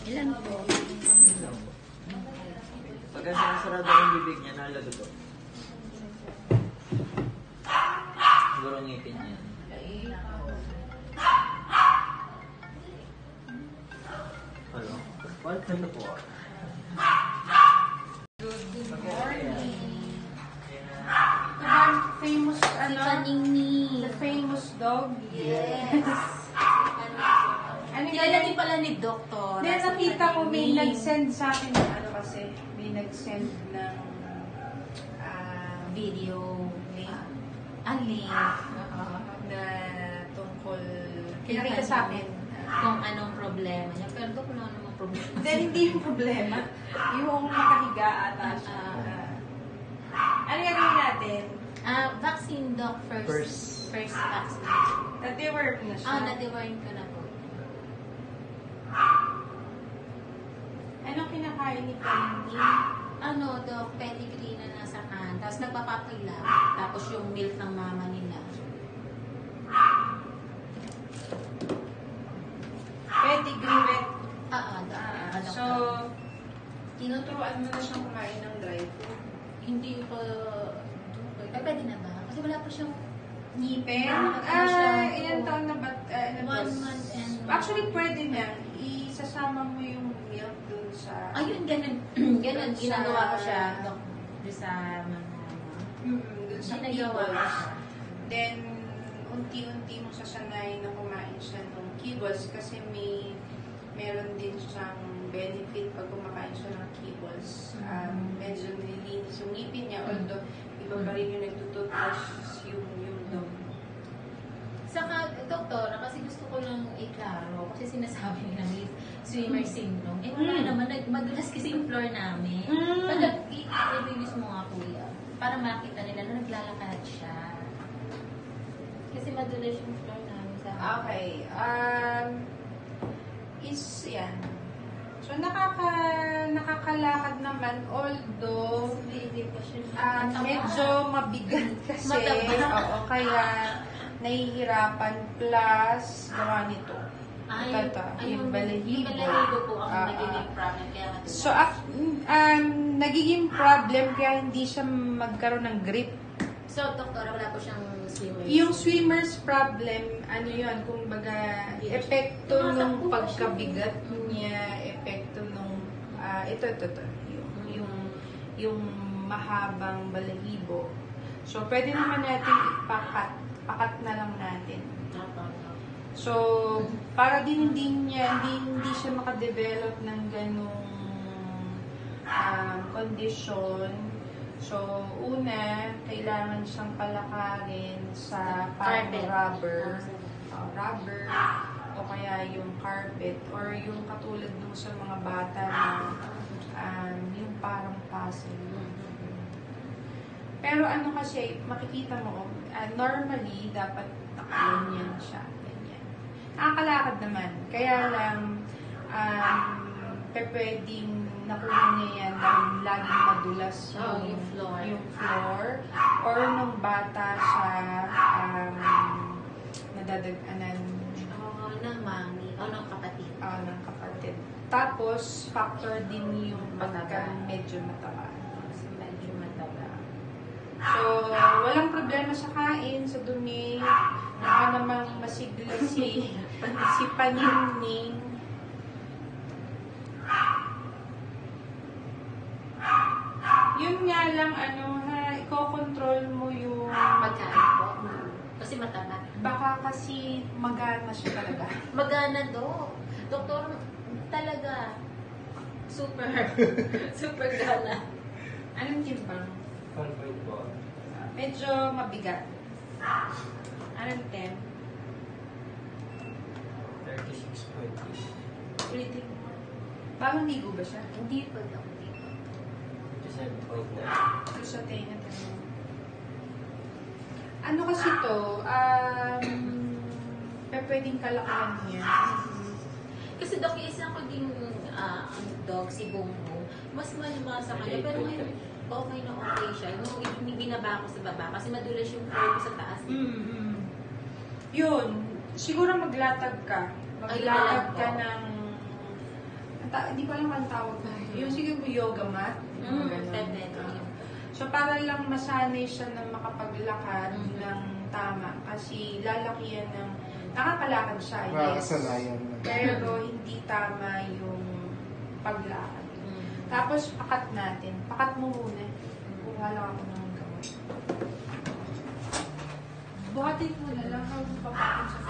Ilan po? Pagka sinasarado ang bibig niya, nalago to. Siguro ngipin niya. Hello? Welcome to po. Famous, Si Paningni. the famous dog. Yes. Ano Kilala din pala ni Doktor. Then nakita ko may nag-send sa akin ng ano kasi, may nag-send ng video. link na tungkol, pinakita sa akin. Kung anong problema niya. Pero Dok, wala namang problema. Then hindi yung problema. Yung nakahiga ata siya. Ano gagawin natin? Vaccine, Doc, first vaccine. Na-deworm na siya. Na-deworm ko na po. Anong kinakain ni Penny? Doc, pedigree na nasa kan. Tapos nagpapapila. Tapos yung milk ng mama nila. Pedigree wet. Doc. So, tinuturuan mo na siyang kumain ng dry food. Hindi ko... pwede na ba? Kasi wala pa siyang Ngipin? Ilan taon na ba? 1 month and... Actually, pwede na. Isasama mo yung milk dun sa... Ayun, ganun. Ganun, ginagawa ko siya, Doc. Doon sa mga... Dun sa ginagawa ko kibbles. siya. Then, unti-unti mo sasanayin na kumain siya ng kibbles kasi meron din siyang benefit pag kumakain siya ng kibbles. Medyo nililinis yung ngipin niya, although iba pa rin yung nagtututbrush yung dog. Saka, doktor, kasi gusto ko lang iklaro, kasi sinasabi nila may swimmer syndrome. Wala naman, madulas kasi yung floor namin. Pag i-release mo nga kuya, para makita nila na naglalakad siya. Kasi madulas yung floor namin sa... Okay. Yan. So, nakakalakad naman, although medyo mabigat kasi. Oo, kaya nahihirapan plus gawa nito. Yung balahibo. Yung balahibo po ang nagiging problem. Kaya So, nagiging problem kaya hindi siya magkaroon ng grip. So, doktora, wala po siyang swimmer. Yung swimmer's problem, ano yun, kumbaga, epekto nung pagkabigat niya, epekto nung, ito, yung mahabang balahibo. So, pwede naman natin pakat na lang natin. So, para din hindi siya makadevelop ng ganung kondisyon. So, una, kailangan siyang palakarin sa rubber, o kaya yung carpet, or yung katulad nung sa mga bata na yung parang puzzle. Pero ano kasi, makikita mo, normally, dapat nakaganyan siya. Ganyan. Nakakalakad naman. Kaya lang, pwedeng nakuha niya yan dahil laging madulas yung floor. Or nung bata siya, nadadaganan ng mami o ng kapatid. Ng kapatid. Tapos, factor din yung pagka medyo mataba. So, walang problema sa kain, sa dumi. Naka namang masigla si Paningning. Yun nga lang, i-control mo yung... Magkano po? Kasi mataba. Baka kasi magana siya talaga. Magana Doktor, talaga. Super gana. Anong timbang? 1.4. Medyo mabigat. Anong 10? 36.8. Breathing. Bagong ligo ba siya? Hindi po, Dok. 7.9. So, sa tayo na tayo. Ano kasi to, pwedeng kalakuan niya. Kasi Dok, isa ko din dog, si Bongbong. Mas malima sa kanya, pero ngayon, okay na okay siya. Yung binaba ko sa baba, kasi madulas yung floor ko sa taas. Yun, siguro maglatag ka. Maglatag ka ng hindi ko alam ang tawag ko. Yung siguro yoga mat. Definitely. So, para lang masanay siya na makapaglakad ng tama. Kasi lalaki yan ng nakakalakad siya. Yes. Pero hindi tama yung paglakad. Tapos, pakat natin. Pakat mo muna. Kuha lang ako ng gamot. Buhatin mo na lang habang papakin siya